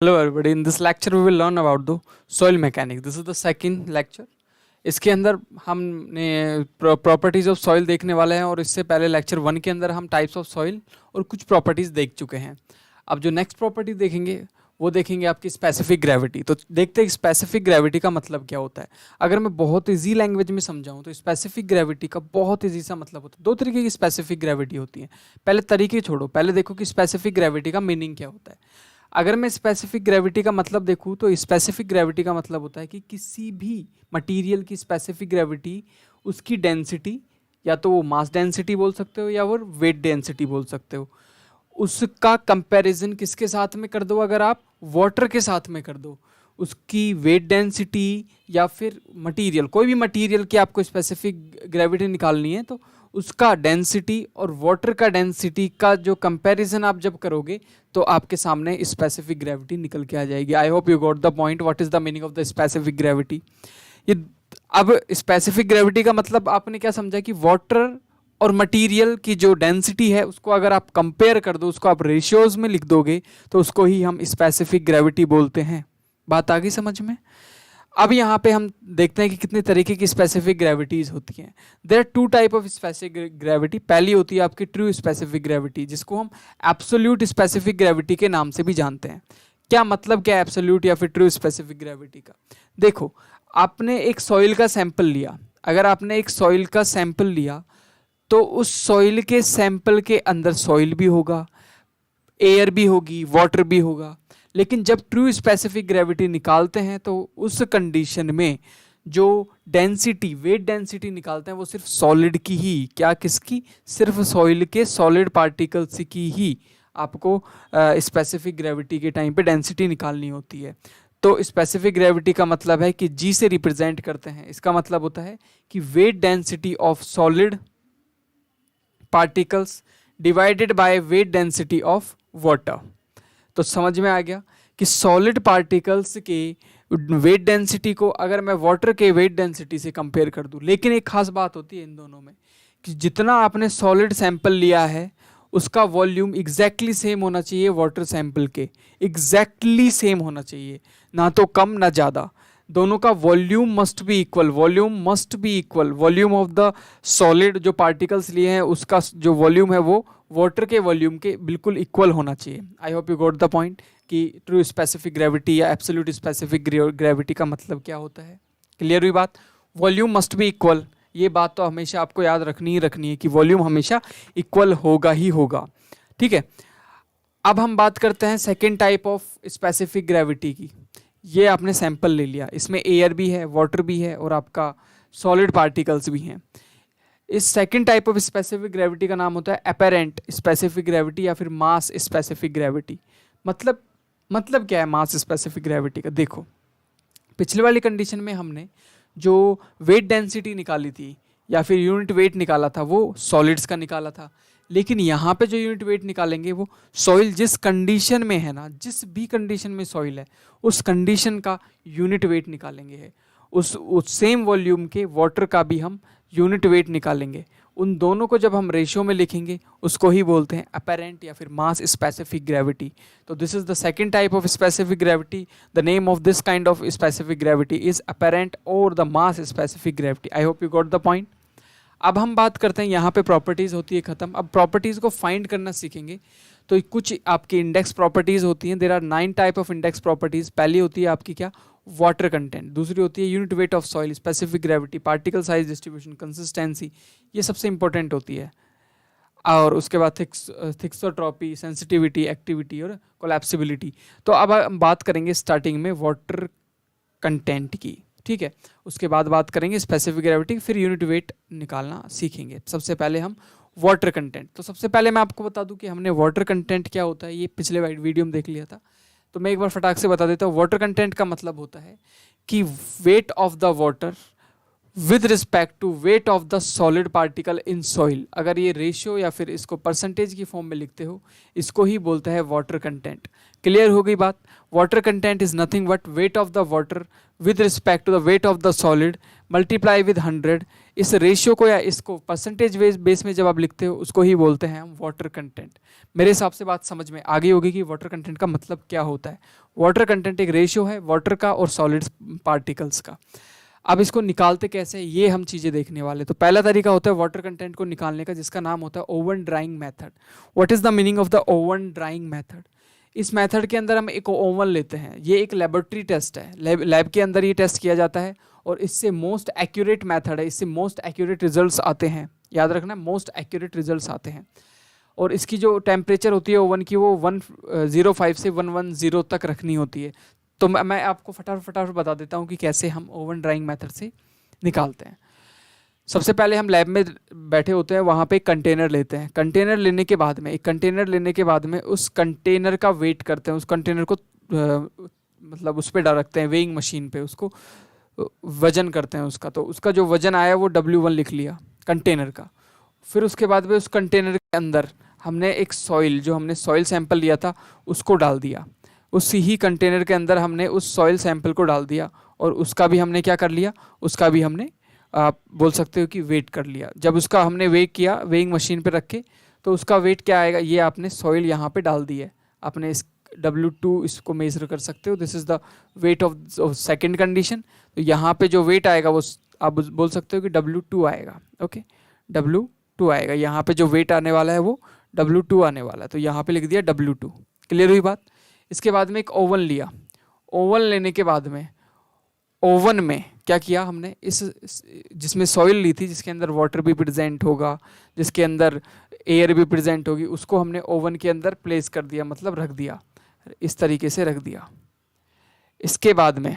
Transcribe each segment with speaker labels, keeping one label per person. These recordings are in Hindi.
Speaker 1: Hello everybody, in this lecture we will learn about the soil mechanics. This is the second lecture. इसके अंदर हमने प्रॉपर्टीज ऑफ सॉइल देखने वाले हैं और इससे पहले लेक्चर 1 के अंदर हम टाइप्स ऑफ सॉइल और कुछ प्रॉपर्टीज देख चुके हैं। अब जो नेक्स्ट प्रॉपर्टी देखेंगे वो देखेंगे आपकी स्पेसिफिक ग्रेविटी। तो देखते हैं स्पेसिफिक ग्रेविटी का मतलब क्या होता है। अगर मैं बहुत ईजी लैंग्वेज में समझाऊं तो स्पेसिफिक ग्रेविटी का बहुत ईजी सा मतलब होता है। दो तरीके की स्पेसिफिक ग्रेविटी होती है। पहले तरीके छोड़ो, पहले देखो कि स्पेसिफिक ग्रेविटी का मीनिंग क्या होता है। अगर मैं स्पेसिफिक ग्रेविटी का मतलब देखूँ तो स्पेसिफिक ग्रेविटी का मतलब होता है कि किसी भी मटेरियल की स्पेसिफिक ग्रेविटी उसकी डेंसिटी, या तो वो मास डेंसिटी बोल सकते हो या वो वेट डेंसिटी बोल सकते हो, उसका कंपैरिजन किसके साथ में कर दो। अगर आप वाटर के साथ में कर दो, उसकी वेट डेंसिटी या फिर मटेरियल, कोई भी मटेरियल की आपको स्पेसिफिक ग्रेविटी निकालनी है तो उसका डेंसिटी और वाटर का डेंसिटी का जो कंपैरिजन आप जब करोगे तो आपके सामने स्पेसिफिक ग्रेविटी निकल के आ जाएगी। आई hope you got the point. What is the meaning of the specific gravity. ये अब स्पेसिफिक ग्रेविटी का मतलब आपने क्या समझा कि वाटर और मटेरियल की जो डेंसिटी है उसको अगर आप कंपेयर कर दो, उसको आप रेशियोज में लिख दोगे तो उसको ही हम स्पेसिफिक ग्रेविटी बोलते हैं। बात आ गई समझ में। अब यहाँ पे हम देखते हैं कि कितने तरीके की स्पेसिफिक ग्रेविटीज होती हैं। There are two type of specific gravity. पहली होती है आपकी ट्रू स्पेसिफिक ग्रेविटी, जिसको हम एब्सोल्यूट स्पेसिफिक ग्रेविटी के नाम से भी जानते हैं। क्या मतलब क्या है एब्सोल्यूट या फिर ट्रू स्पेसिफिक ग्रेविटी का। देखो, आपने एक सॉइल का सैंपल लिया। अगर आपने एक सॉइल का सैंपल लिया तो उस सॉइल के सैंपल के अंदर सॉइल भी होगा, एयर भी होगी, वाटर भी होगा। लेकिन जब ट्रू स्पेसिफिक ग्रेविटी निकालते हैं तो उस कंडीशन में जो डेंसिटी, वेट डेंसिटी निकालते हैं वो सिर्फ सॉलिड की ही, क्या किसकी, सिर्फ सॉइल के सॉलिड पार्टिकल्स की ही आपको स्पेसिफिक ग्रेविटी के टाइम पे डेंसिटी निकालनी होती है। तो स्पेसिफिक ग्रेविटी का मतलब है कि जी से रिप्रेजेंट करते हैं। इसका मतलब होता है कि weight density of solid particles divided by weight density of water. तो समझ में आ गया कि सॉलिड पार्टिकल्स के वेट डेंसिटी को अगर मैं वाटर के वेट डेंसिटी से कंपेयर कर दूं, लेकिन एक खास बात होती है इन दोनों में कि जितना आपने सॉलिड सैंपल लिया है उसका वॉल्यूम एग्जैक्टली सेम होना चाहिए वाटर सैंपल के, एग्जैक्टली सेम होना चाहिए, ना तो कम ना ज़्यादा। दोनों का volume must B equal, volume must B equal. Volume of the solid जो पार्टिकल्स लिए हैं उसका जो वॉल्यूम है वो वाटर के वॉल्यूम के बिल्कुल इक्वल होना चाहिए। आई hope you got the point कि ट्रू स्पेसिफिक ग्रेविटी या एब्सोल्यूट स्पेसिफिक ग्रेविटी का मतलब क्या होता है। क्लियर हुई बात। वॉल्यूम मस्ट बी इक्वल, ये बात तो हमेशा आपको याद रखनी ही रखनी है कि वॉल्यूम हमेशा इक्वल होगा ही होगा। ठीक है। अब हम बात करते हैं second type of specific gravity की। ये आपने सैंपल ले लिया, इसमें एयर भी है, वाटर भी है और आपका सॉलिड पार्टिकल्स भी हैं। इस second type of specific gravity का नाम होता है अपेरेंट स्पेसिफिक ग्रेविटी या फिर मास स्पेसिफिक ग्रेविटी। मतलब क्या है मास स्पेसिफिक ग्रेविटी का। देखो, पिछले वाली कंडीशन में हमने जो वेट डेंसिटी निकाली थी या फिर यूनिट वेट निकाला था वो सॉलिड्स का निकाला था, लेकिन यहाँ पे जो यूनिट वेट निकालेंगे वो सॉइल जिस कंडीशन में है ना, जिस भी कंडीशन में सॉइल है उस कंडीशन का यूनिट वेट निकालेंगे है। उस सेम वॉल्यूम के वाटर का भी हम यूनिट वेट निकालेंगे। उन दोनों को जब हम रेशियो में लिखेंगे उसको ही बोलते हैं अपेरेंट या फिर मास स्पेसिफिक ग्रेविटी। तो this is the second type of specific gravity. The name of this kind of specific gravity is apparent और the mass specific gravity. I hope you got the point. अब हम बात करते हैं, यहाँ पे प्रॉपर्टीज़ होती है ख़त्म। अब प्रॉपर्टीज़ को फाइंड करना सीखेंगे। तो कुछ आपकी इंडेक्स प्रॉपर्टीज़ होती हैं। There are 9 type of index properties. पहली होती है आपकी क्या, वाटर कंटेंट। दूसरी होती है unit weight of soil, specific gravity, particle size distribution, consistency, ये सबसे इंपॉर्टेंट होती है। और उसके बाद थिक्सोट्रॉपी, सेंसिटिविटी, एक्टिविटी और कोलैप्सिबिलिटी। तो अब हम बात करेंगे स्टार्टिंग में वाटर कंटेंट की। ठीक है, उसके बाद बात करेंगे स्पेसिफिक ग्रेविटी, फिर यूनिट वेट निकालना सीखेंगे। सबसे पहले हम वाटर कंटेंट। तो सबसे पहले मैं आपको बता दूं कि हमने वाटर कंटेंट क्या होता है, ये पिछले वीडियो में देख लिया था। तो मैं एक बार फटाक से बता देता हूँ। वाटर कंटेंट का मतलब होता है कि weight of the water with respect to weight of the solid particle in soil. अगर ये रेशियो या फिर इसको परसेंटेज की फॉर्म में लिखते हो, इसको ही बोलते हैं वाटर कंटेंट। क्लियर हो गई बात? Water content is nothing but weight of the water with respect to the weight of the solid multiply with 100। इस रेशियो को या इसको परसेंटेज बेस में जब आप लिखते हो, उसको ही बोलते हैं हम वाटर कंटेंट। मेरे हिसाब से बात समझ में आ गई होगी कि वाटर कंटेंट का मतलब क्या होता है। वाटर कंटेंट एक रेशियो है वाटर का और सॉलिड पार्टिकल्स का। अब इसको निकालते कैसे, ये हम चीज़ें देखने वाले। तो पहला तरीका होता है वाटर कंटेंट को निकालने का, जिसका नाम होता है oven drying method. What is the meaning of the oven drying method? इस मेथड के अंदर हम एक ओवन लेते हैं। ये एक लेबोरेटरी टेस्ट है, लैब के अंदर ये टेस्ट किया जाता है और इससे मोस्ट एक्यूरेट मेथड है, इससे मोस्ट एक्यूरेट रिजल्ट्स आते हैं। याद रखना, मोस्ट एक्यूरेट रिजल्ट्स आते हैं। और इसकी जो टेम्परेचर होती है ओवन की, वो 105 से 110 तक रखनी होती है। तो मैं आपको फटाफट बता देता हूँ कि कैसे हम ओवन ड्राइंग मेथड से निकालते हैं। सबसे पहले हम लैब में बैठे होते हैं, वहाँ पे एक कंटेनर लेते हैं। कंटेनर लेने के बाद में, एक कंटेनर लेने के बाद में उस कंटेनर का वेट करते हैं। उस कंटेनर को मतलब उस पर डाल रखते हैं वेइंग मशीन पे, उसको वजन करते हैं उसका। तो उसका जो वजन आया वो W1 लिख लिया कंटेनर का। फिर उसके बाद में उस कंटेनर के अंदर हमने एक सॉइल, जो हमने सॉइल सैंपल लिया था उसको डाल दिया। उसी ही कंटेनर के अंदर हमने उस सॉइल सैंपल को डाल दिया और उसका भी हमने क्या कर लिया, उसका भी हमने आप बोल सकते हो कि वेट कर लिया। जब उसका हमने वेट किया वेइंग मशीन पे रख के, तो उसका वेट क्या आएगा, ये आपने सॉइल यहाँ पे डाल दी है। आपने इस W2 इसको मेजर कर सकते हो। This is the weight of second condition. तो यहाँ पे जो वेट आएगा वो आप बोल सकते हो कि W2 आएगा। ओके, W2 आएगा। यहाँ पे जो वेट आने वाला है वो W2 आने वाला है, तो यहाँ पे लिख दिया W2। क्लियर हुई बात? इसके बाद में एक ओवन लिया। ओवन लेने के बाद में ओवन में क्या किया हमने, इस जिसमें सॉइल ली थी, जिसके अंदर वाटर भी प्रेजेंट होगा, जिसके अंदर एयर भी प्रेजेंट होगी, उसको हमने ओवन के अंदर प्लेस कर दिया, मतलब रख दिया, इस तरीके से रख दिया। इसके बाद में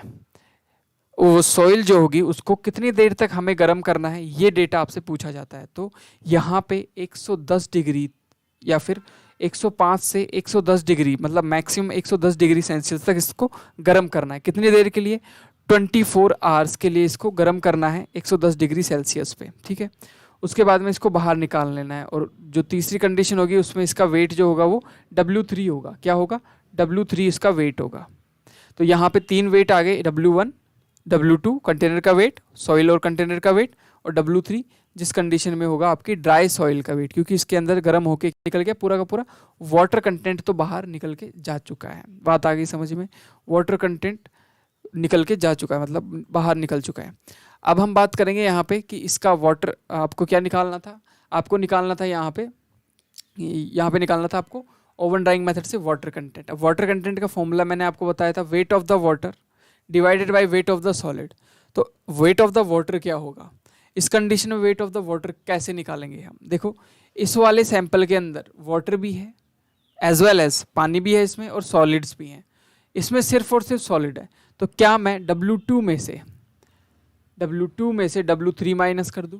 Speaker 1: वो सॉइल जो होगी उसको कितनी देर तक हमें गर्म करना है, ये डेटा आपसे पूछा जाता है। तो यहाँ पे 110 डिग्री या फिर 105 से 110 डिग्री, मतलब मैक्सिमम 110 डिग्री सेल्सियस तक इसको गर्म करना है। कितनी देर के लिए? 24 आवर्स के लिए इसको गर्म करना है 110 डिग्री सेल्सियस पे। ठीक है, उसके बाद में इसको बाहर निकाल लेना है। और जो तीसरी कंडीशन होगी उसमें इसका वेट जो होगा वो W3 होगा। क्या होगा? W3 इसका वेट होगा। तो यहाँ पे 3 वेट आ गए, W1, W2 कंटेनर का वेट, सॉइल और कंटेनर का वेट, और W3 जिस कंडीशन में होगा आपकी ड्राई सॉइल का वेट, क्योंकि इसके अंदर गर्म होके निकल गया पूरा का पूरा वाटर कंटेंट, तो बाहर निकल के जा चुका है। बात आ गई समझ में? वाटर कंटेंट निकल के जा चुका है, मतलब बाहर निकल चुका है। अब हम बात करेंगे यहाँ पे कि इसका वाटर आपको क्या निकालना था। आपको निकालना था यहाँ पे निकालना था आपको ओवन ड्राइंग मेथड से वाटर कंटेंट। अब वाटर कंटेंट का फॉर्मूला मैंने आपको बताया था, wait of the water divided by weight of the solid. तो वेट ऑफ द वाटर क्या होगा इस कंडीशन में? वेट ऑफ द वाटर कैसे निकालेंगे हम? देखो, इस वाले सैंपल के अंदर वाटर भी है एज वेल एज पानी भी है इसमें, और सॉलिड्स भी हैं। इसमें सिर्फ और सिर्फ सॉलिड है। तो क्या मैं W2 में से W3 माइनस कर दूं?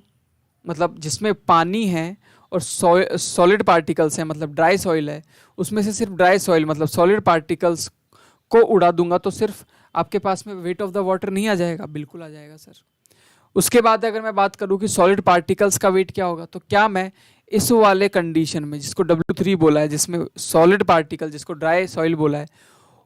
Speaker 1: मतलब जिसमें पानी है और सॉलिड पार्टिकल्स हैं, मतलब ड्राई सॉइल है, उसमें से सिर्फ ड्राई सॉइल मतलब सॉलिड पार्टिकल्स को उड़ा दूंगा, तो सिर्फ आपके पास में वेट ऑफ द वाटर नहीं आ जाएगा? बिल्कुल आ जाएगा सर। उसके बाद अगर मैं बात करूं कि सॉलिड पार्टिकल्स का वेट क्या होगा, तो क्या मैं इस वाले कंडीशन में जिसको W3 बोला है, जिसमें सॉलिड पार्टिकल जिसको ड्राई सॉइल बोला है,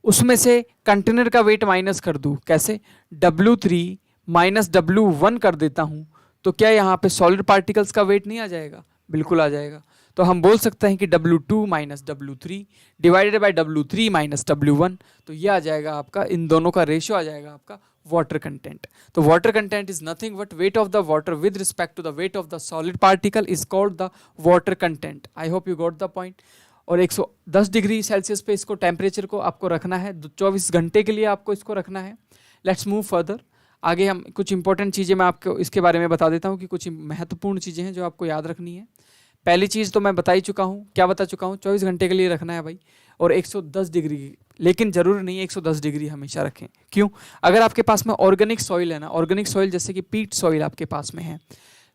Speaker 1: उसमें से कंटेनर का वेट माइनस कर दूं? कैसे? W3 माइनस W1 कर देता हूं, तो क्या यहाँ पे सॉलिड पार्टिकल्स का वेट नहीं आ जाएगा? बिल्कुल आ जाएगा। तो हम बोल सकते हैं कि W2 minus W3 divided by W3 minus W1, तो ये आ जाएगा आपका, इन दोनों का रेशियो आ जाएगा आपका वाटर कंटेंट। तो water content is nothing but weight of the water with respect to the weight of the solid particle is called the water content. I hope you got the point. और 110 डिग्री सेल्सियस पे इसको टेम्परेचर को आपको रखना है, 24 घंटे के लिए आपको इसको रखना है। Let's move further. आगे हम कुछ इंपॉर्टेंट चीज़ें मैं आपको इसके बारे में बता देता हूँ कि कुछ महत्वपूर्ण चीज़ें हैं जो आपको याद रखनी है। पहली चीज़ तो मैं बता ही चुका हूँ, क्या बता चुका हूँ? 24 घंटे के लिए रखना है भाई, और 110 डिग्री, लेकिन ज़रूरी नहीं है 110 डिग्री हमेशा रखें। क्यों? अगर आपके पास में ऑर्गेनिक सॉइल है ना, ऑर्गेनिक सॉइल जैसे कि पीट सॉइल आपके पास में है,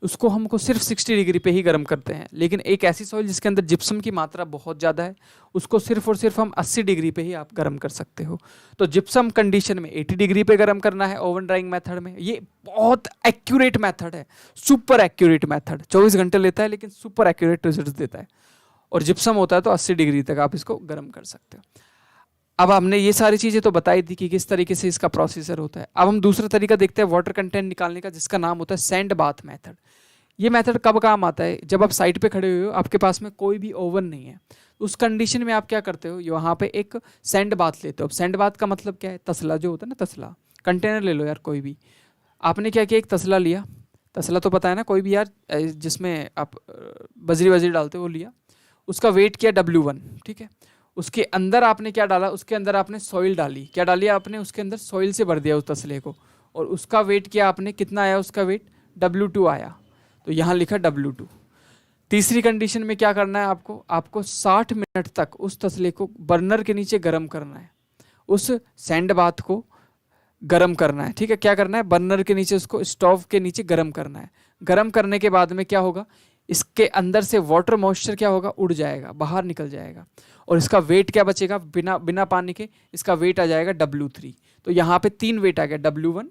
Speaker 1: उसको हमको सिर्फ 60 डिग्री पे ही गर्म करते हैं। लेकिन एक ऐसी सॉइल जिसके अंदर जिप्सम की मात्रा बहुत ज़्यादा है, उसको सिर्फ और सिर्फ हम 80 डिग्री पे ही आप गर्म कर सकते हो। तो जिप्सम कंडीशन में 80 डिग्री पे गर्म करना है ओवन ड्राइंग मेथड में। ये बहुत एक्यूरेट मेथड है, सुपर एक्यूरेट मेथड। 24 घंटे लेता है लेकिन सुपर एक्यूरेट रिजल्ट देता है। और जिप्सम होता है तो 80 डिग्री तक आप इसको गर्म कर सकते हो। अब हमने ये सारी चीज़ें तो बताई थी कि किस तरीके से इसका प्रोसीजर होता है। अब हम दूसरा तरीका देखते हैं वाटर कंटेंट निकालने का, जिसका नाम होता है सैंड बाथ मेथड। ये मेथड कब काम आता है? जब आप साइट पे खड़े हुए हो, आपके पास में कोई भी ओवन नहीं है, उस कंडीशन में आप क्या करते हो, यहाँ पे एक सैंड बाथ लेते हो। अब सैंड बाथ का मतलब क्या है? तसला जो होता है ना, तसला कंटेनर ले लो यार कोई भी। आपने क्या किया, एक तसला लिया, तसला तो पता है ना कोई भी यार, जिसमें आप बजरी वजरी डालते हो, वो लिया, उसका वेट किया W1, ठीक है। उसके अंदर आपने क्या डाला, उसके अंदर आपने सॉइल डाली। क्या डाली आपने? उसके अंदर सॉइल से भर दिया उस तसले को, और उसका वेट किया आपने, कितना आया उसका वेट? W2 आया। तो यहाँ लिखा W2। तीसरी कंडीशन में क्या करना है आपको? आपको 60 मिनट तक उस तसले को बर्नर के नीचे गर्म करना है, उस सैंड बाथ को गर्म करना है, ठीक है। क्या करना है? बर्नर के नीचे, उसको स्टोव के नीचे गर्म करना है। गर्म करने के बाद में क्या होगा, इसके अंदर से वाटर मॉइस्चर क्या होगा, उड़ जाएगा, बाहर निकल जाएगा, और इसका वेट क्या बचेगा, बिना पानी के इसका वेट आ जाएगा W3। तो यहाँ पे 3 वेट आ गया, W1,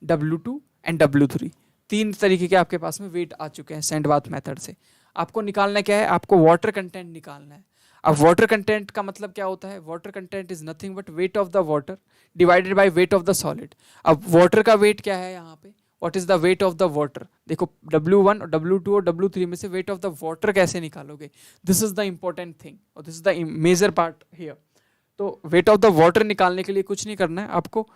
Speaker 1: W2 एंड W3। 3 तरीके के आपके पास में वेट आ चुके हैं सैंड बाथ मेथड से। आपको निकालना क्या है? आपको वाटर कंटेंट निकालना है। अब वाटर कंटेंट का मतलब क्या होता है? Water content is nothing but weight of the water divided by weight of the solid. अब वाटर का वेट क्या है यहाँ पे? What is the weight of the water? देखो W1 और W2 और W3 में से वेट ऑफ द वाटर कैसे निकालोगे? This is the important thing और this is the major part here. तो वेट ऑफ द वाटर निकालने के लिए कुछ नहीं करना है आपको।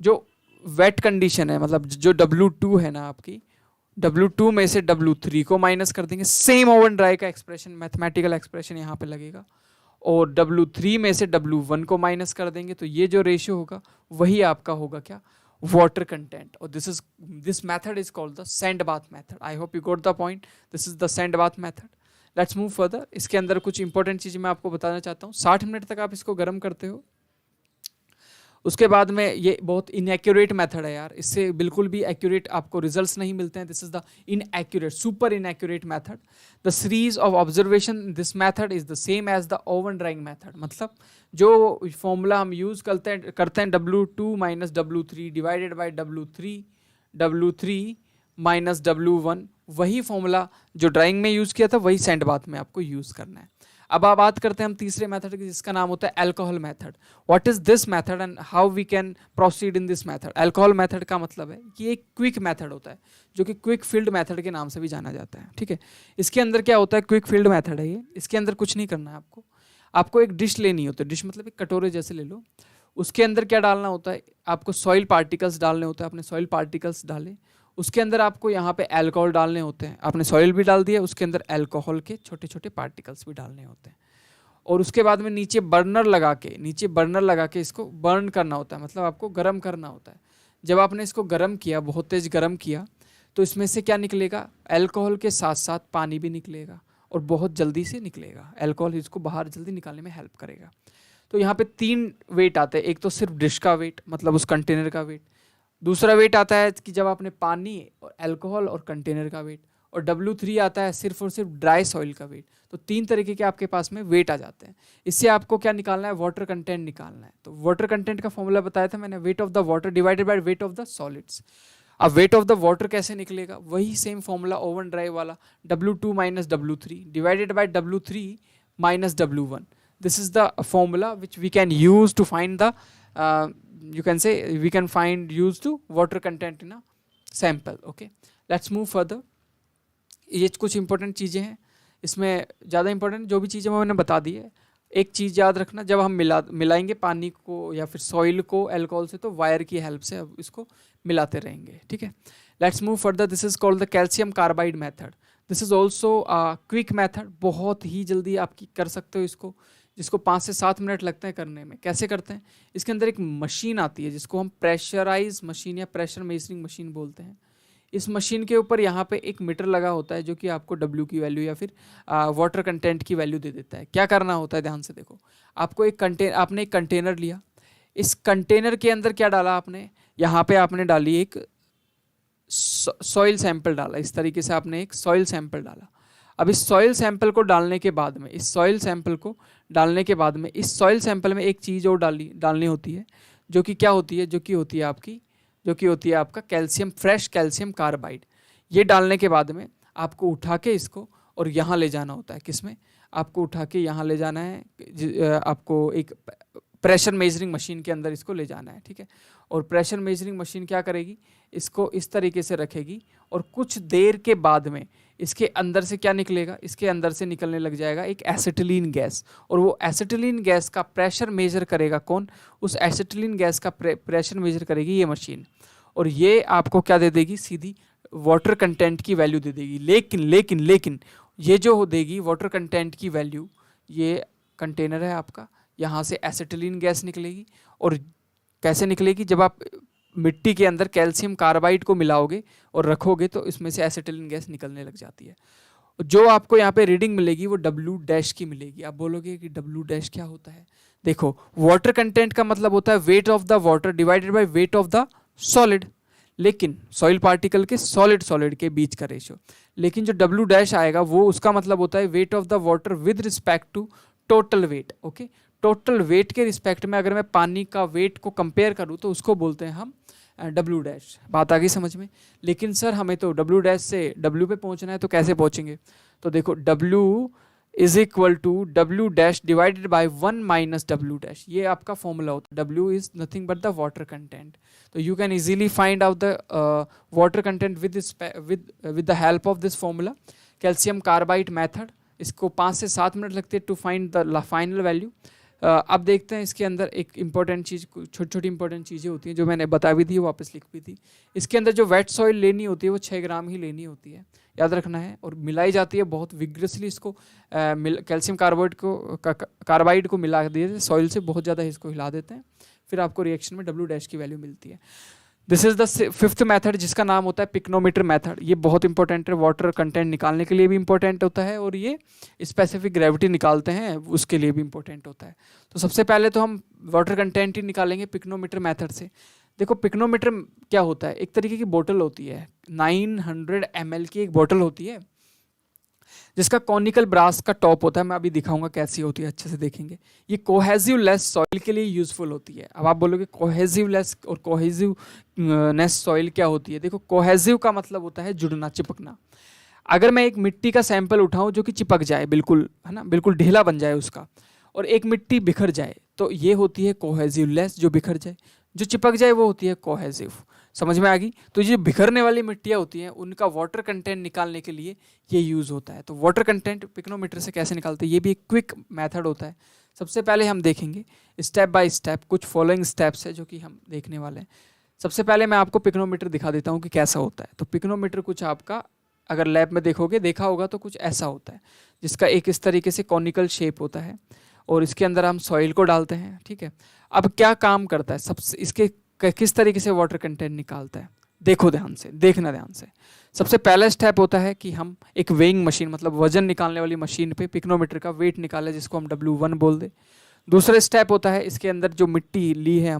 Speaker 1: जो वेट कंडीशन है, मतलब जो W2 है ना आपकी, W2 में से W3 को माइनस कर देंगे। सेम ओवन ड्राई का एक्सप्रेशन, मैथमेटिकल एक्सप्रेशन यहाँ पे लगेगा, और W3 में से W1 को माइनस कर देंगे। तो ये जो रेशियो होगा वही आपका होगा क्या? Water content. और this method is called the sand bath method. I hope you got the point. This is the sand bath method. Let's move further. इसके अंदर कुछ इंपॉर्टेंट चीज़ें मैं आपको बताना चाहता हूँ। 60 मिनट तक आप इसको गर्म करते हो। उसके बाद में ये बहुत इनएक्यूरेट मेथड है यार, इससे बिल्कुल भी एक्यूरेट आपको रिजल्ट्स नहीं मिलते हैं। This is the inaccurate, super inaccurate method. The series of observation this method is the same as the oven drying method. मतलब जो फॉर्मूला हम यूज करते हैं W2 minus W3 divided by W3 minus W1, वही फॉर्मूला जो ड्राइंग में यूज किया था वही सैंड बाथ में आपको यूज करना है। अब आप बात करते हैं हम तीसरे मेथड की, जिसका नाम होता है alcohol method. What is this method and how we can proceed in this method? Alcohol method का मतलब है कि एक क्विक मेथड होता है, जो कि क्विक फील्ड मेथड के नाम से भी जाना जाता है, ठीक है। इसके अंदर क्या होता है? क्विक फील्ड मेथड है ये। इसके अंदर कुछ नहीं करना है आपको। आपको एक डिश लेनी होती है, डिश मतलब एक कटोरे जैसे ले लो। उसके अंदर क्या डालना होता है? आपको सॉइल पार्टिकल्स डालने होते हैं। आपने सॉइल पार्टिकल्स डाले, उसके अंदर आपको यहाँ पे अल्कोहल डालने होते हैं। आपने सॉइल भी डाल दिया, उसके अंदर अल्कोहल के छोटे छोटे पार्टिकल्स भी डालने होते हैं। और उसके बाद में नीचे बर्नर लगा के इसको बर्न करना होता है, मतलब आपको गर्म करना होता है। जब आपने इसको गर्म किया, बहुत तेज गर्म किया, तो इसमें से क्या निकलेगा? अल्कोहल के साथ साथ पानी भी निकलेगा, और बहुत जल्दी से निकलेगा। अल्कोहल इसको बाहर जल्दी निकालने में हेल्प करेगा। तो यहाँ पे 3 वेट आते हैं। एक तो सिर्फ डिश का वेट, मतलब उस कंटेनर का वेट। दूसरा वेट आता है कि जब आपने पानी और अल्कोहल और कंटेनर का वेट। और W3 आता है सिर्फ और सिर्फ ड्राई सॉइल का वेट। तो 3 तरीके के आपके पास में वेट आ जाते हैं। इससे आपको क्या निकालना है? वाटर कंटेंट निकालना है। तो वाटर कंटेंट का फॉर्मूला बताया था मैंने, weight of the water divided by weight of the solids. अब वेट ऑफ द वाटर कैसे निकलेगा? वही सेम फॉर्मूला ओवन ड्राई वाला, W2 minus W3 divided by W3 minus W1। This is the formula which we can use to find the you can say we can find use to water content in a sample. Okay, let's move further. ये कुछ इंपॉर्टेंट चीज़ें हैं, इसमें ज़्यादा इंपॉर्टेंट जो भी चीज़ें मैंने बता दी है। एक चीज़ याद रखना, जब हम मिलाएंगे पानी को या फिर सॉइल को अल्कोहल से, तो वायर की हेल्प से अब इसको मिलाते रहेंगे, ठीक है। Let's move further. This is called the calcium carbide method. This is also quick method, बहुत ही जल्दी आप कर सकते हो इसको, जिसको 5 से 7 मिनट लगते हैं करने में। कैसे करते हैं? इसके अंदर एक मशीन आती है जिसको हम प्रेशराइज मशीन या प्रेशर मेजरिंग मशीन बोलते हैं। इस मशीन के ऊपर यहाँ पे एक मीटर लगा होता है, जो कि आपको W की वैल्यू या फिर वाटर कंटेंट की वैल्यू दे देता है। क्या करना होता है? ध्यान से देखो। आपने एक कंटेनर लिया, इस कंटेनर के अंदर क्या डाला आपने? यहाँ पे आपने डाली एक सॉइल सैंपल डाला, इस तरीके से आपने एक सॉइल सैंपल डाला। अब इस सॉइल सैंपल को डालने के बाद में, इस सॉइल सैंपल को डालने के बाद में, इस सॉइल सैंपल में एक चीज़ और डालनी होती है, जो कि क्या होती है, जो कि होती है आपका कैल्शियम, फ्रेश कैल्शियम कार्बाइड। ये डालने के बाद में आपको उठा के इसको और यहाँ ले जाना होता है। किसमें? आपको उठा के यहाँ ले जाना है, आपको एक प्रेशर मेजरिंग मशीन के अंदर इसको ले जाना है, ठीक है। और प्रेशर मेजरिंग मशीन क्या करेगी, इसको इस तरीके से रखेगी और कुछ देर के बाद में इसके अंदर से क्या निकलेगा, इसके अंदर से निकलने लग जाएगा एक एसिटिलीन गैस। और वो एसिटिलीन गैस का प्रेशर मेजर करेगा कौन? उस एसिटिलीन गैस का प्रेशर मेजर करेगी ये मशीन, और ये आपको क्या दे देगी, सीधी वाटर कंटेंट की वैल्यू दे देगी। लेकिन ये जो देगी वाटर कंटेंट की वैल्यू, ये कंटेनर है आपका, यहाँ से एसिटिलीन गैस निकलेगी। और कैसे निकलेगी? जब आप मिट्टी के अंदर कैल्शियम कार्बाइड को मिलाओगे और रखोगे तो इसमें से एसिटिलीन गैस निकलने लग जाती है। जो आपको यहाँ पे रीडिंग मिलेगी वो W' की मिलेगी। आप बोलोगे कि W' क्या होता है? देखो, वाटर कंटेंट का मतलब होता है weight of the water divided by weight of the solid, लेकिन सॉइल पार्टिकल के सॉलिड के बीच का रेशियो। लेकिन जो W' आएगा वो उसका मतलब होता है weight of the water with respect to total weight. Okay, total weight के रिस्पेक्ट में अगर मैं पानी का वेट को कंपेयर करूँ तो उसको बोलते हैं हम W'। बात आ गई समझ में? लेकिन सर हमें तो W' से W पे पहुंचना है, तो कैसे पहुंचेंगे? तो देखो, W is equal to W' divided by 1 minus W'। ये आपका फॉर्मूला होता है। W is nothing but the water content. तो you can easily find out the water content with the help of this formula, calcium carbide method. इसको 5 से 7 मिनट लगते हैं to find the final value. अब देखते हैं इसके अंदर एक इंपॉर्टेंट चीज़, छोटी छोटी इंपॉर्टेंट चीज़ें होती हैं जो मैंने बता भी दी, वापस लिख भी दी। इसके अंदर जो वेट सॉइल लेनी होती है वो 6 ग्राम ही लेनी होती है, याद रखना है। और मिलाई जाती है बहुत विग्रेसली, इसको कैल्शियम कार्बाइड को मिला दिए सॉइल से, बहुत ज़्यादा इसको हिला देते हैं, फिर आपको रिएक्शन में W' की वैल्यू मिलती है। This is the 5th method, जिसका नाम होता है पिक्नोमीटर मेथड। ये बहुत इंपॉर्टेंट है, वाटर कंटेंट निकालने के लिए भी इंपॉर्टेंट होता है, और ये स्पेसिफिक ग्रेविटी निकालते हैं उसके लिए भी इंपॉर्टेंट होता है। तो सबसे पहले तो हम वाटर कंटेंट ही निकालेंगे पिक्नोमीटर मेथड से। देखो, पिक्नोमीटर क्या होता है? एक तरीके की बोतल होती है, 900 ml की एक बोतल होती है, जिसका कॉनिकल ब्रास का टॉप होता है। मैं अभी दिखाऊंगा कैसी होती है, अच्छे से देखेंगे। ये कोहेसिव लेस सॉइल के लिए यूजफुल होती है। अब आप बोलोगे कोहेसिव लेस और कोहेसिव नेस सॉइल क्या होती है? देखो, कोहेसिव का मतलब होता है जुड़ना, चिपकना। अगर मैं एक मिट्टी का सैंपल उठाऊं जो कि चिपक जाए, बिल्कुल है ना, बिल्कुल ढीला बन जाए उसका, और एक मिट्टी बिखर जाए, तो ये होती है कोहेसिव लेस, जो बिखर जाए। जो चिपक जाए वो होती है कोहेसिव। समझ में आ गई? तो ये बिखरने वाली मिट्टियाँ होती हैं, उनका वाटर कंटेंट निकालने के लिए ये यूज़ होता है। तो वाटर कंटेंट पिक्नोमीटर से कैसे निकालते हैं, ये भी एक क्विक मेथड होता है। सबसे पहले हम देखेंगे स्टेप बाय स्टेप, कुछ फॉलोइंग स्टेप्स है जो कि हम देखने वाले हैं। सबसे पहले मैं आपको पिक्नोमीटर दिखा देता हूँ कि कैसा होता है। तो पिक्नोमीटर कुछ आपका अगर लैब में देखोगे, देखा होगा, तो कुछ ऐसा होता है, जिसका एक इस तरीके से कॉनिकल शेप होता है, और इसके अंदर हम सॉइल को डालते हैं, ठीक है। अब क्या काम करता है, सबसे इसके किस तरीके से वाटर कंटेंट निकालता है, देखो ध्यान से, देखना ध्यान से। सबसे पहला स्टेप होता है कि हम एक वेइंग मशीन, मतलब वजन निकालने वाली मशीन पे पिक्नोमीटर का वेट निकाले, जिसको हम W1 बोल दे। दूसरा स्टेप होता है, इसके अंदर जो मिट्टी ली है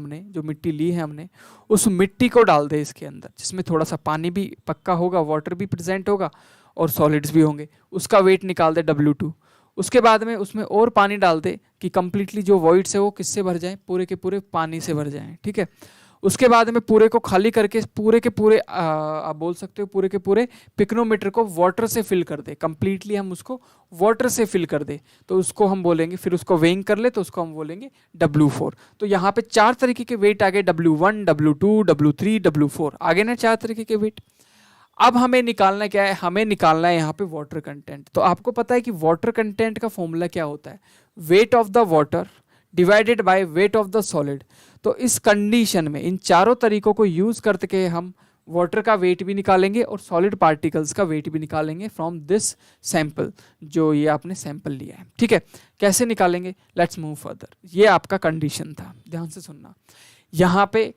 Speaker 1: हमने, उस मिट्टी को डाल दे इसके अंदर, जिसमें थोड़ा सा पानी भी पक्का होगा, वाटर भी प्रेजेंट होगा और सॉलिड्स भी होंगे। उसका वेट निकाल दे W2। उसके बाद में उसमें और पानी डाल दे कि कंप्लीटली जो वॉइड्स है वो किससे भर जाए, पूरे के पूरे पानी से भर जाएं, ठीक है। उसके बाद में पूरे को खाली करके पूरे के पूरे आप बोल सकते हो पूरे के पूरे पिक्नोमीटर को वाटर से फिल कर दे, कंप्लीटली हम उसको वाटर से फिल कर दे, तो उसको हम बोलेंगे, फिर उसको वेइंग कर ले तो उसको हम बोलेंगे W4। तो यहाँ पे 4 तरीके के वेट आ गए, W1, W2, W3, W4 आगे ना, 4 तरीके के वेट। अब हमें निकालना क्या है, हमें निकालना है यहाँ पे वाटर कंटेंट। तो आपको पता है कि वाटर कंटेंट का फॉर्मूला क्या होता है, weight of the water divided by weight of the solid. तो इस कंडीशन में इन चारों तरीकों को यूज करके हम वाटर का वेट भी निकालेंगे और सॉलिड पार्टिकल्स का वेट भी निकालेंगे फ्रॉम दिस सैंपल, जो ये आपने सैंपल लिया है, ठीक है। कैसे निकालेंगे, लेट्स मूव फर्दर। ये आपका कंडीशन था, ध्यान से सुनना। यहाँ पे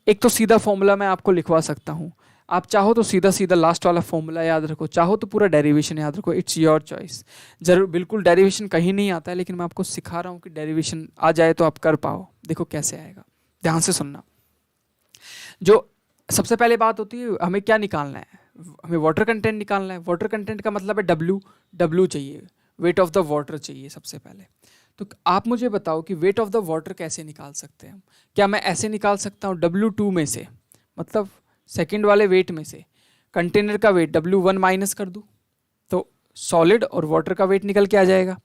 Speaker 1: एक तो सीधा फॉर्मूला मैं आपको लिखवा सकता हूँ, आप चाहो तो सीधा सीधा लास्ट वाला फॉर्मूला याद रखो, चाहो तो पूरा डेरिवेशन याद रखो, इट्स योर चॉइस। जरूर बिल्कुल डेरिवेशन कहीं नहीं आता है, लेकिन मैं आपको सिखा रहा हूँ कि डेरिवेशन आ जाए तो आप कर पाओ। देखो कैसे आएगा, ध्यान से सुनना। जो सबसे पहले बात होती है हमें क्या निकालना है, हमें वाटर कंटेंट निकालना है। वाटर कंटेंट का मतलब है डब्ल्यू चाहिए, वेट ऑफ द वाटर चाहिए सबसे पहले। तो आप मुझे बताओ कि वेट ऑफ द वाटर कैसे निकाल सकते हैं हम? क्या मैं ऐसे निकाल सकता हूँ W2 में से, मतलब सेकंड वाले वेट में से कंटेनर का वेट W1 माइनस कर दूँ तो सॉलिड और वाटर का वेट निकल के आ जाएगा।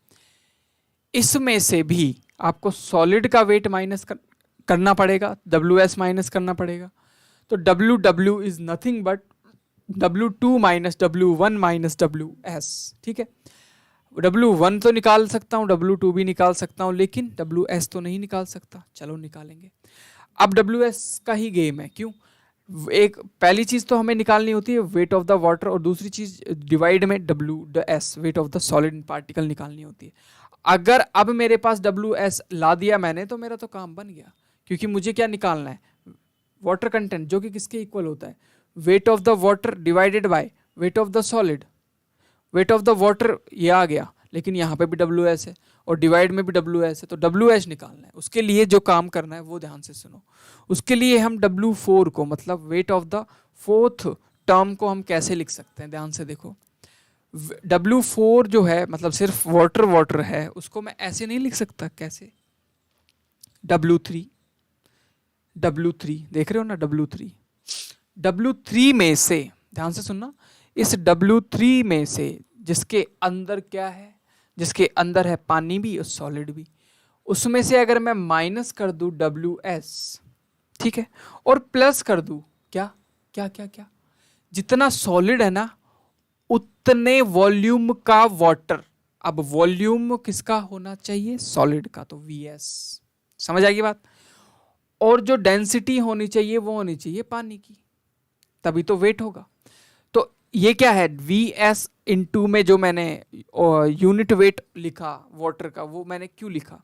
Speaker 1: इसमें से भी आपको सॉलिड का वेट माइनस करना पड़ेगा, WS माइनस करना पड़ेगा। तो W is nothing but W2 minus W1 minus WS। ठीक है, W1 तो निकाल सकता हूँ, W2 भी निकाल सकता हूँ, लेकिन WS तो नहीं निकाल सकता। चलो निकालेंगे। अब WS का ही गेम है, क्यों? एक पहली चीज तो हमें निकालनी होती है वेट ऑफ द वाटर, और दूसरी चीज डिवाइड में WS wait of the solid particle निकालनी होती है। अगर अब मेरे पास WS ला दिया मैंने तो मेरा तो काम बन गया, क्योंकि मुझे क्या निकालना है, वाटर कंटेंट, जो कि किसके इक्वल होता है, weight of the water divided by weight of the solid. Wait of the water ये आ गया, लेकिन यहाँ पे भी WS है और डिवाइड में भी WS है, तो WH निकालना है। उसके लिए जो काम करना है वो ध्यान से सुनो। उसके लिए हम W4 को, मतलब wait of the fourth term को हम कैसे लिख सकते हैं, ध्यान से देखो। W4 जो है मतलब सिर्फ वाटर है, उसको मैं ऐसे नहीं लिख सकता। कैसे? W3 देख रहे हो ना, W3 में से, ध्यान से सुनना, इस W3 में से जिसके अंदर क्या है, जिसके अंदर है पानी भी और सॉलिड भी, उसमें से अगर मैं माइनस कर दूं WS, ठीक है, और प्लस कर दूं क्या क्या क्या क्या, जितना सॉलिड है ना उतने वॉल्यूम का वाटर। अब वॉल्यूम किसका होना चाहिए? सॉलिड का, तो VS। समझ आएगी बात? और जो डेंसिटी होनी चाहिए वो होनी चाहिए पानी की, तभी तो वेट होगा। तो ये क्या है, VS इनटू में जो मैंने यूनिट वेट लिखा वाटर का, वो मैंने क्यों लिखा?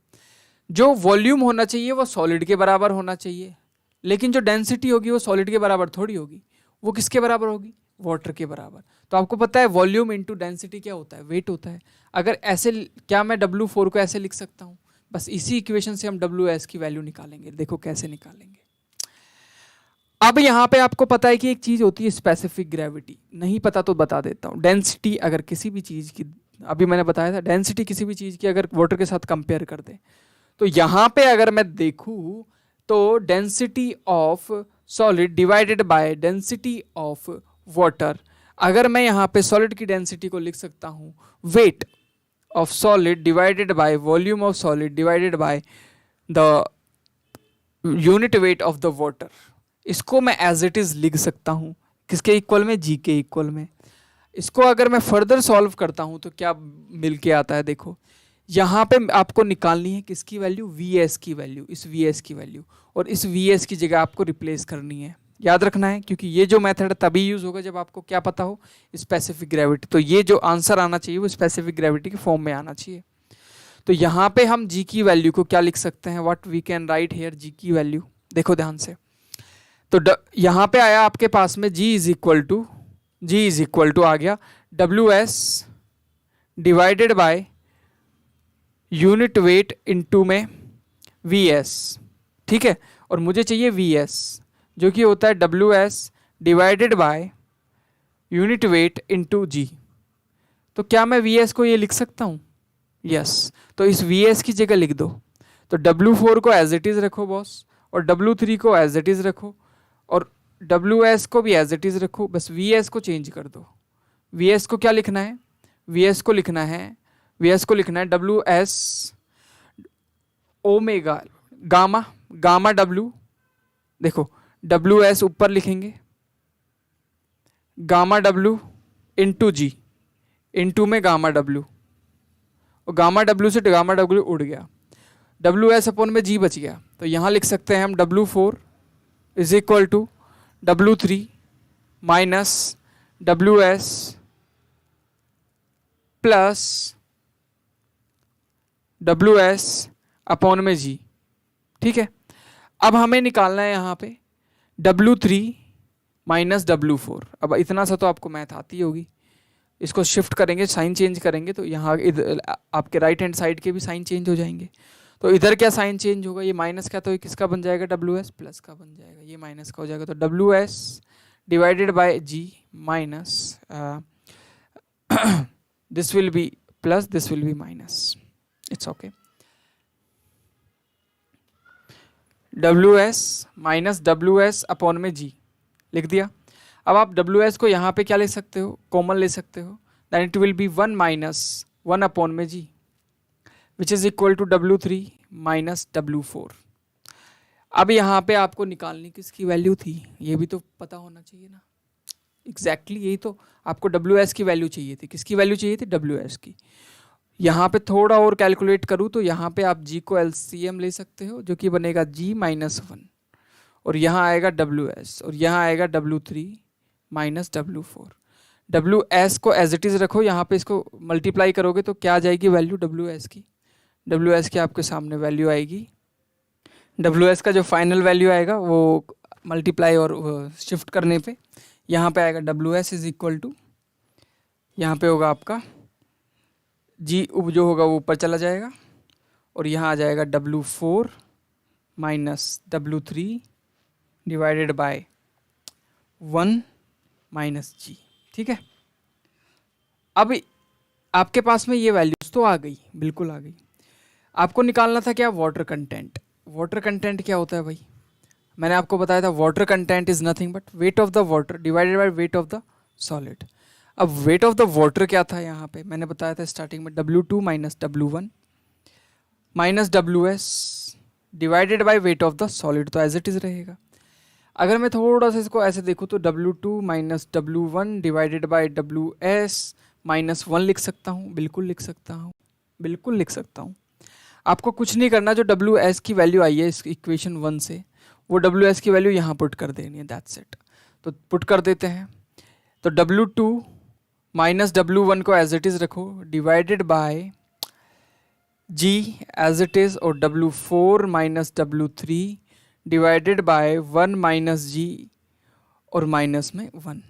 Speaker 1: जो वॉल्यूम होना चाहिए वो सॉलिड के बराबर होना चाहिए, लेकिन जो डेंसिटी होगी वो सॉलिड के बराबर थोड़ी होगी, वो किसके बराबर होगी? वाटर के बराबर। तो आपको पता है वॉल्यूम इनटू डेंसिटी क्या होता है? वेट होता है। अगर ऐसे, क्या मैं W4 को ऐसे लिख सकता हूँ? बस इसी इक्वेशन से हम WS की वैल्यू निकालेंगे। देखो कैसे निकालेंगे। अब यहाँ पे आपको पता है कि एक चीज होती है स्पेसिफिक ग्रेविटी, नहीं पता तो बता देता हूँ। डेंसिटी अगर किसी भी चीज की, अभी मैंने बताया था, डेंसिटी किसी भी चीज की अगर वाटर के साथ कंपेयर कर दे, तो यहाँ पे अगर मैं देखूँ तो density of solid divided by density of water, अगर मैं यहाँ पे सॉलिड की डेंसिटी को लिख सकता हूँ weight of solid divided by volume of solid divided by the unit weight of the water. इसको मैं एज इट इज लिख सकता हूँ किसके इक्वल में? G के इक्वल में। इसको अगर मैं फर्दर सॉल्व करता हूँ तो क्या मिल के आता है? देखो यहाँ पे आपको निकालनी है किसकी वैल्यू? VS की वैल्यू, इस VS की वैल्यू, और इस VS की जगह आपको रिप्लेस करनी है। याद रखना है, क्योंकि ये जो मेथड तभी यूज होगा जब आपको क्या पता हो, स्पेसिफिक ग्रेविटी। तो ये जो आंसर आना चाहिए वो स्पेसिफिक ग्रेविटी के फॉर्म में आना चाहिए। तो यहाँ पे हम G की वैल्यू को क्या लिख सकते हैं? What we can write here, G की वैल्यू देखो ध्यान से। तो यहाँ पे आया आपके पास में G इज इक्वल टू आ गया WS divided by unit weight into में VS, ठीक है, और मुझे चाहिए VS जो कि होता है WS divided by unit weight into G। तो क्या मैं VS को ये लिख सकता हूँ? यस। तो इस VS की जगह लिख दो। तो W4 को एज इट इज रखो बॉस, और W3 को एज इट इज रखो, और WS को भी एज इट इज रखो, बस VS को चेंज कर दो। VS को क्या लिखना है? VS को लिखना है WS ओमेगा गामा W। देखो WS ऊपर लिखेंगे, gamma W into G, into में गामा W, और गामा W से गामा W उड़ गया, WS अपॉन में G बच गया। तो यहाँ लिख सकते हैं हम W4 is equal to W3 minus WS plus WS upon में G। ठीक है, अब हमें निकालना है यहाँ पे W3 माइनस W4। अब इतना सा तो आपको मैथ आती होगी। इसको शिफ्ट करेंगे, साइन चेंज करेंगे, तो यहाँ आपके राइट हैंड साइड के भी साइन चेंज हो जाएंगे। तो इधर क्या साइन चेंज होगा, ये माइनस का तो ये किसका बन जाएगा, डब्ल्यू एस प्लस का बन जाएगा, ये माइनस का हो जाएगा, तो W S divided by G minus this will be plus, this will be minus, it's okay. W S minus W S upon में जी लिख दिया। अब आप डब्ल्यू एस को यहाँ पे क्या ले सकते हो, कॉमन ले सकते हो, then it will be 1 minus 1 upon में जी which is equal to W3 minus W4। अब यहाँ पे आपको निकालनी किसकी वैल्यू थी, ये भी तो पता होना चाहिए ना। एग्जैक्टली यही तो आपको WS की वैल्यू चाहिए थी, किसकी वैल्यू चाहिए थी, WS की। यहाँ पे थोड़ा और कैलकुलेट करूँ तो यहाँ पे आप G को LCM ले सकते हो, जो कि बनेगा G माइनस 1, और यहाँ आएगा WS, और यहाँ आएगा W3 माइनस W4। WS को एज इट इज़ रखो, यहाँ पे इसको मल्टीप्लाई करोगे तो क्या आ जाएगी वैल्यू WS की, WS की आपके सामने वैल्यू आएगी, WS का जो फाइनल वैल्यू आएगा वो मल्टीप्लाई और शिफ्ट करने पे यहाँ पे आएगा WS इज इक्वल टू, यहाँ पे होगा आपका G जो होगा वो ऊपर चला जाएगा, और यहाँ आ जाएगा W4 minus W3 divided by 1 minus G। ठीक है, अब आपके पास में ये वैल्यूज तो आ गई, बिल्कुल आ गई। आपको निकालना था क्या, वाटर कंटेंट। वाटर कंटेंट क्या होता है भाई, मैंने आपको बताया था water content is nothing but weight of the water divided by weight of the solid. अब वेट ऑफ द वाटर क्या था, यहाँ पे मैंने बताया था स्टार्टिंग में W2 minus W1 minus WS divided by weight of the solid, तो एज इट इज रहेगा। अगर मैं थोड़ा सा इसको ऐसे देखूँ तो W2 minus W1 divided bye WS minus 1 लिख सकता हूँ, बिल्कुल लिख सकता हूँ, बिल्कुल लिख सकता हूँ। आपको कुछ नहीं करना, जो WS की वैल्यू आई है इस इक्वेशन 1 से, वो WS की वैल्यू यहाँ पुट कर देनी है, दैट्स इट। तो पुट कर देते हैं, तो W2 माइनस W1 को एज इट इज़ रखो divided by G as it is, और W4 minus W3 divided by 1 minus G और माइनस में 1।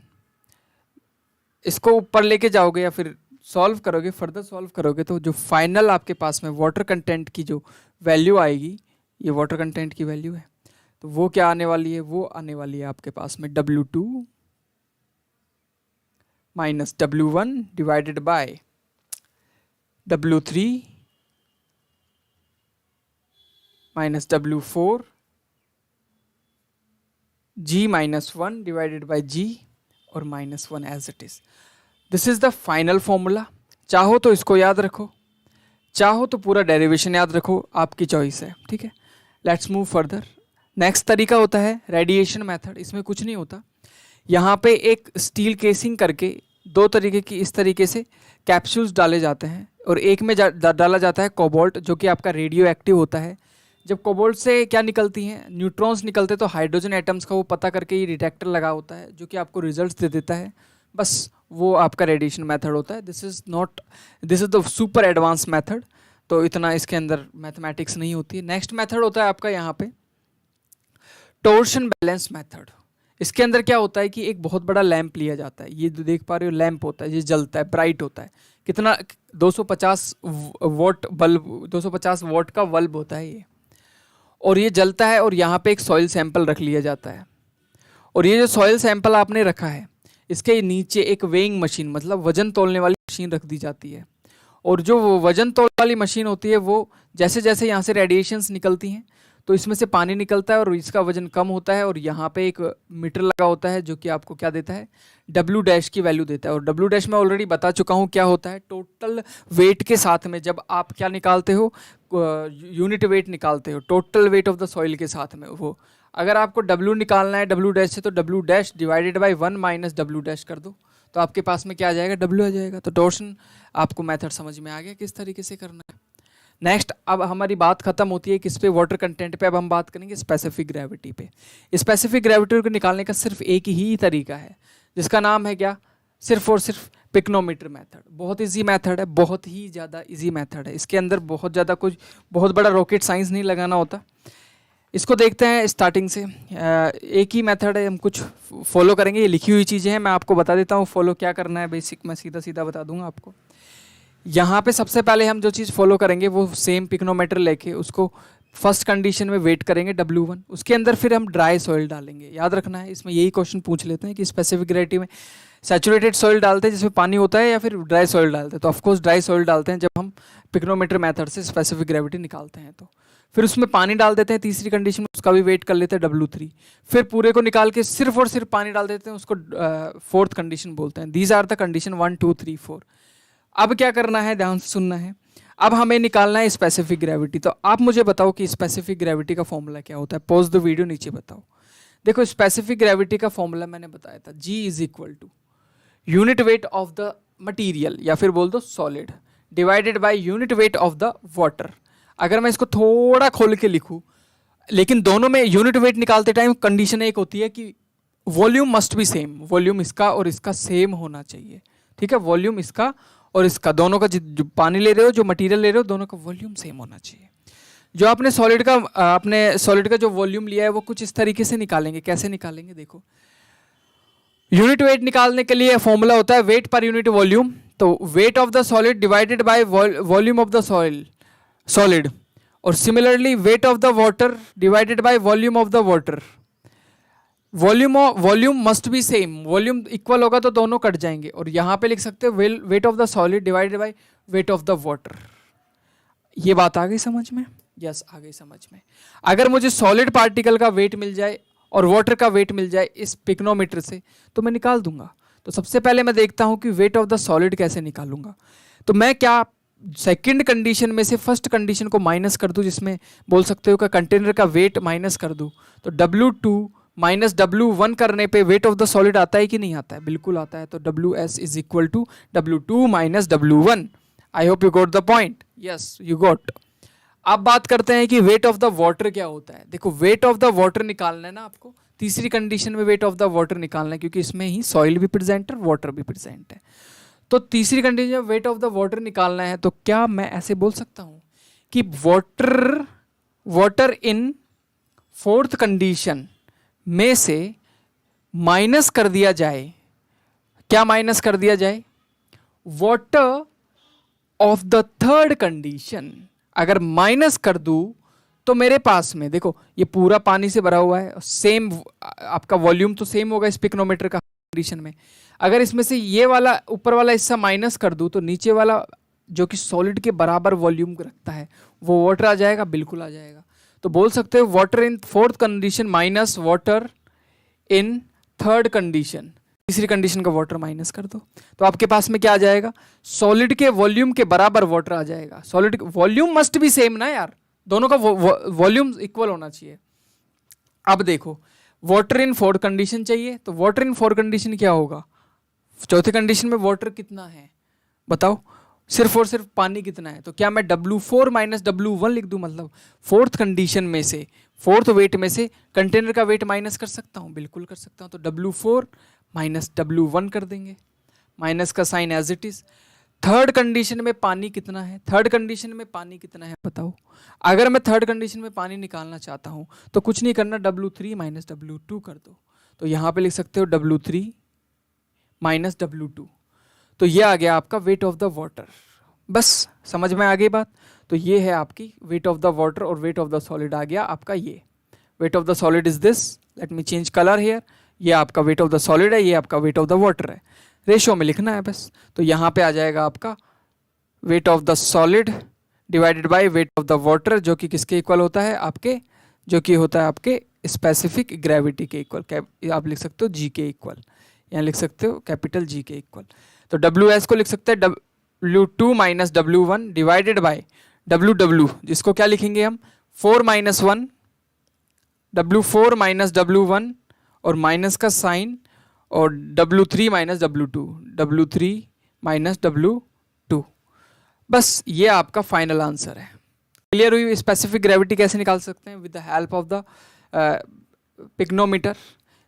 Speaker 1: इसको ऊपर लेके जाओगे या फिर सॉल्व करोगे, फर्दर सॉल्व करोगे तो जो फाइनल आपके पास में वाटर कंटेंट की जो वैल्यू आएगी, ये वाटर कंटेंट की वैल्यू है, तो वो क्या आने वाली है, वो आने वाली है आपके पास में W2 minus W1 divided by W3 minus W4 G minus 1 divided by G और minus 1 as it is. This is the final formula. चाहो तो इसको याद रखो, चाहो तो पूरा डेरिवेशन याद रखो, आपकी चॉइस है। ठीक है, लेट्स मूव फर्दर। नेक्स्ट तरीका होता है रेडिएशन मेथड। इसमें कुछ नहीं होता, यहाँ पे एक स्टील केसिंग करके दो तरीके की इस तरीके से कैप्सूल्स डाले जाते हैं, और एक में डाला जाता है कोबाल्ट, जो कि आपका रेडियो एक्टिव होता है। जब कोबाल्ट से क्या निकलती हैं, न्यूट्रॉन्स निकलते, तो हाइड्रोजन एटम्स का वो पता करके ये डिटेक्टर लगा होता है, जो कि आपको रिजल्ट्स दे देता है। बस वो आपका रेडिएशन मेथड होता है। This is the super advance method, तो इतना इसके अंदर मैथमेटिक्स नहीं होती है। नेक्स्ट मेथड होता है आपका यहाँ पे टॉर्शन बैलेंस मेथड। इसके अंदर क्या होता है कि एक बहुत बड़ा लैंप लिया जाता है, ये जो देख पा रहे हो लैंप होता है, ये जलता है, ब्राइट होता है। कितना, 250 वॉट बल्ब, 250 वॉट का बल्ब होता है ये, और ये जलता है। और यहाँ पे एक सॉइल सैंपल रख लिया जाता है, और ये जो सॉइल सैंपल आपने रखा है, इसके नीचे एक वेइंग मशीन, मतलब वजन तोलने वाली मशीन रख दी जाती है। और जो वो वजन तोलने वाली मशीन होती है, वो जैसे जैसे यहाँ से रेडिएशंस निकलती हैं, तो इसमें से पानी निकलता है और इसका वजन कम होता है। और यहाँ पे एक मीटर लगा होता है, जो कि आपको क्या देता है, W' की वैल्यू देता है। और W' मैं ऑलरेडी बता चुका हूँ क्या होता है। टोटल वेट के साथ में जब आप क्या निकालते हो, यूनिट वेट निकालते हो, total weight of the soil के साथ में, वो अगर आपको W निकालना है W' से, तो W' divided by 1 minus W' कर दो, तो आपके पास में क्या आ जाएगा, W आ जाएगा। तो टॉर्शन आपको मेथड समझ में आ गया किस तरीके से करना है। नेक्स्ट, अब हमारी बात खत्म होती है किस पे, वाटर कंटेंट पे। अब हम बात करेंगे स्पेसिफिक ग्रेविटी पे। स्पेसिफिक ग्रेविटी को निकालने का सिर्फ एक ही तरीका है, जिसका नाम है क्या, सिर्फ और सिर्फ पिक्नोमीटर मेथड। बहुत इजी मेथड है, बहुत ही ज़्यादा इजी मेथड है। इसके अंदर बहुत ज़्यादा कुछ, बहुत बड़ा रॉकेट साइंस नहीं लगाना होता। इसको देखते हैं स्टार्टिंग से। एक ही मेथड है, हम कुछ फॉलो करेंगे। ये लिखी हुई चीज़ें हैं, मैं आपको बता देता हूँ फॉलो क्या करना है। बेसिक मैं सीधा सीधा बता दूंगा आपको। यहाँ पे सबसे पहले हम जो चीज़ फॉलो करेंगे वो सेम पिक्नोमीटर लेके उसको फर्स्ट कंडीशन में वेट करेंगे W1, उसके अंदर फिर हम ड्राई सॉइल डालेंगे। याद रखना है, इसमें यही क्वेश्चन पूछ लेते हैं कि स्पेसिफिक ग्रेविटी में सैचुरेटेड सॉइल डालते हैं जिसमें पानी होता है या फिर ड्राई सॉइल डालते हैं। तो ऑफकोर्स ड्राई सॉइल डालते हैं जब हम पिक्नोमीटर मेथड से स्पेसिफिक ग्रेविटी निकालते हैं। तो फिर उसमें पानी डाल देते हैं तीसरी कंडीशन में, उसका भी वेट कर लेते हैं W3। फिर पूरे को निकाल के सिर्फ और सिर्फ पानी डाल देते हैं, उसको फोर्थ कंडीशन बोलते हैं। These are the condition 1 2 3 4। अब क्या करना है, ध्यान से सुनना है। अब हमें निकालना है स्पेसिफिक ग्रेविटी। तो आप मुझे बताओ कि स्पेसिफिक ग्रेविटी का फॉर्मूला क्या होता है। पॉज द वीडियो, नीचे बताओ। देखो स्पेसिफिक ग्रेविटी का फॉर्मूला मैंने बताया था, G is equal to unit weight of the material या फिर बोल दो solid divided by unit weight of the water. अगर मैं इसको थोड़ा खोल के लिखूं, लेकिन दोनों में यूनिट वेट निकालते टाइम कंडीशन एक होती है कि volume must be same, volume इसका और इसका सेम होना चाहिए। ठीक है, वॉल्यूम इसका और इसका दोनों का जो पानी ले रहे हो, जो मटेरियल ले रहे हो, दोनों का वॉल्यूम सेम होना चाहिए। जो आपने सॉलिड का जो वॉल्यूम लिया है वो कुछ इस तरीके से निकालेंगे। कैसे निकालेंगे, देखो यूनिट वेट निकालने के लिए फॉर्मूला होता है वेट पर यूनिट वॉल्यूम। तो weight of the solid divided by volume of the solid, और similarly weight of the water divided by volume of the water. Volume must be same, volume equal होगा तो दोनों कट जाएंगे। और यहाँ पे लिख सकते हो wait of the solid divided by weight of the water. ये बात आ गई समझ में? यस, आ गई समझ में। अगर मुझे सॉलिड पार्टिकल का वेट मिल जाए और वाटर का वेट मिल जाए इस पिक्नोमीटर से तो मैं निकाल दूंगा। तो सबसे पहले मैं देखता हूं कि वेट ऑफ द सॉलिड कैसे निकालूंगा। तो मैं क्या सेकंड कंडीशन में से फर्स्ट कंडीशन को माइनस कर दूं, जिसमें बोल सकते हो कि कंटेनर का वेट माइनस कर दूं। तो W2 माइनस W1 करने पे वेट ऑफ द सॉलिड आता है कि नहीं आता है? बिल्कुल आता है। तो WS is equal to W2 minus W1। I hope you got the point. Yes, you got. अब बात करते हैं कि वेट ऑफ द वाटर क्या होता है। देखो वेट ऑफ द वाटर निकालना है ना आपको, तीसरी कंडीशन में वेट ऑफ द वाटर निकालना है, क्योंकि इसमें ही सॉइल भी प्रेजेंट है, वाटर भी प्रेजेंट है। तो तीसरी कंडीशन में वेट ऑफ द वाटर निकालना है। तो क्या मैं ऐसे बोल सकता हूं कि वाटर इन फोर्थ कंडीशन में से माइनस कर दिया जाए। क्या माइनस कर दिया जाए? Water of the third condition. अगर माइनस कर दूं तो मेरे पास में देखो ये पूरा पानी से भरा हुआ है, सेम आपका वॉल्यूम तो सेम होगा इस पिक्नोमीटर का कंडीशन में। अगर इसमें से ये वाला ऊपर वाला हिस्सा माइनस कर दूं तो नीचे वाला जो कि सॉलिड के बराबर वॉल्यूम रखता है वो वाटर आ जाएगा। बिल्कुल आ जाएगा। तो बोल सकते हो water in fourth condition minus water in third condition. तीसरी कंडीशन का वाटर माइनस कर दो तो आपके पास में क्या आ जाएगा? सॉलिड के वॉल्यूम के बराबर वाटर आ जाएगा। Solid volume must be same ना यार, दोनों का वॉल्यूम इक्वल होना चाहिए। अब देखो वाटर इन फोर्थ कंडीशन चाहिए, तो वाटर इन फोर्थ कंडीशन क्या होगा? चौथी कंडीशन में वाटर कितना है बताओ? सिर्फ और सिर्फ पानी कितना है? तो क्या मैं W4 माइनस W1 लिख दूं? मतलब फोर्थ कंडीशन में से, फोर्थ वेट में से कंटेनर का वेट माइनस कर सकता हूं? बिल्कुल कर सकता हूं। तो W4 माइनस W1 कर देंगे, माइनस का sign as it is. Third condition में पानी कितना है? थर्ड कंडीशन में पानी कितना है बताओ? अगर मैं थर्ड कंडीशन में पानी निकालना चाहता हूं तो कुछ नहीं करना, W3 माइनस W2 कर दो। तो यहां पे लिख सकते हो W3 माइनस W2। तो ये आ गया आपका वेट ऑफ द वाटर। बस समझ में आ गई बात? तो ये है आपकी वेट ऑफ द वाटर और वेट ऑफ द सॉलिड आ गया आपका। ये wait of the solid is this, let me change colour here. ये आपका वेट ऑफ द सॉलिड है, ये आपका वेट ऑफ द वाटर है। रेशियो में लिखना है बस। तो यहाँ पे आ जाएगा आपका wait of the solid divided by weight of the water, जो कि किसके इक्वल होता है? आपके, जो कि होता है आपके स्पेसिफिक ग्रेविटी के इक्वल। आप लिख सकते हो G के इक्वल, यहाँ लिख सकते हो कैपिटल G के इक्वल। तो WS को लिख सकते हैं W2 minus W1 divided bye WW, जिसको क्या लिखेंगे हम? 4 माइनस 1, W4 माइनस W1 और माइनस का साइन, और W3 minus W2, W3 minus W2। बस ये आपका फाइनल आंसर है। क्लियर हुई? स्पेसिफिक ग्रेविटी कैसे निकाल सकते हैं? With the help of the pycnometer.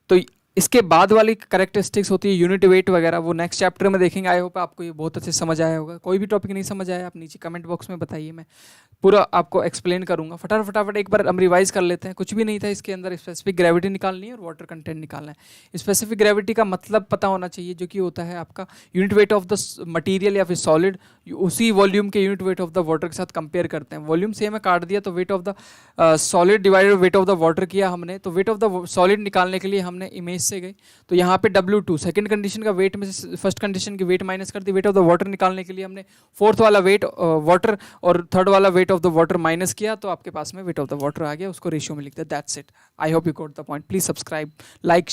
Speaker 1: तो इसके बाद वाली करेक्टरिस्टिक्स होती है यूनिट वेट वगैरह, वो नेक्स्ट चैप्टर में देखेंगे। आई होप आपको ये बहुत अच्छे से समझ आया होगा। कोई भी टॉपिक नहीं समझ आया आप नीचे कमेंट बॉक्स में बताइए, मैं पूरा आपको एक्सप्लेन करूंगा। फटाफट एक बार हम रिवाइज कर लेते हैं। कुछ भी नहीं था इसके अंदर, स्पेसिफिक ग्रेविटी निकालनी है और वाटर कंटेंट निकालना है। स्पेसिफिक ग्रेविटी का मतलब पता होना चाहिए, जो कि होता है आपका unit weight of the material या फिर सॉलिड, उसी वॉल्यूम के unit weight of the water के साथ कंपेयर करते हैं। वॉल्यूम सेम है, काट दिया तो weight of the solid divided wait of the water किया हमने, तो वेट ऑफ द सॉलिड निकालने के लिए हमने इमेज से गए, तो यहाँ पे W2 सेकंड कंडीशन का वेट में से फर्स्ट कंडीशन की वेट माइनस कर दी। वेट ऑफ द वाटर निकालने के लिए हमने फोर्थ वाला वेट वाटर और थर्ड वाला wait of the water minus किया, तो आपके पास में वेट ऑफ द वाटर आ गया, उसको रेशियो में लिख दिया। That's it. I hope you got the point. Please subscribe, like,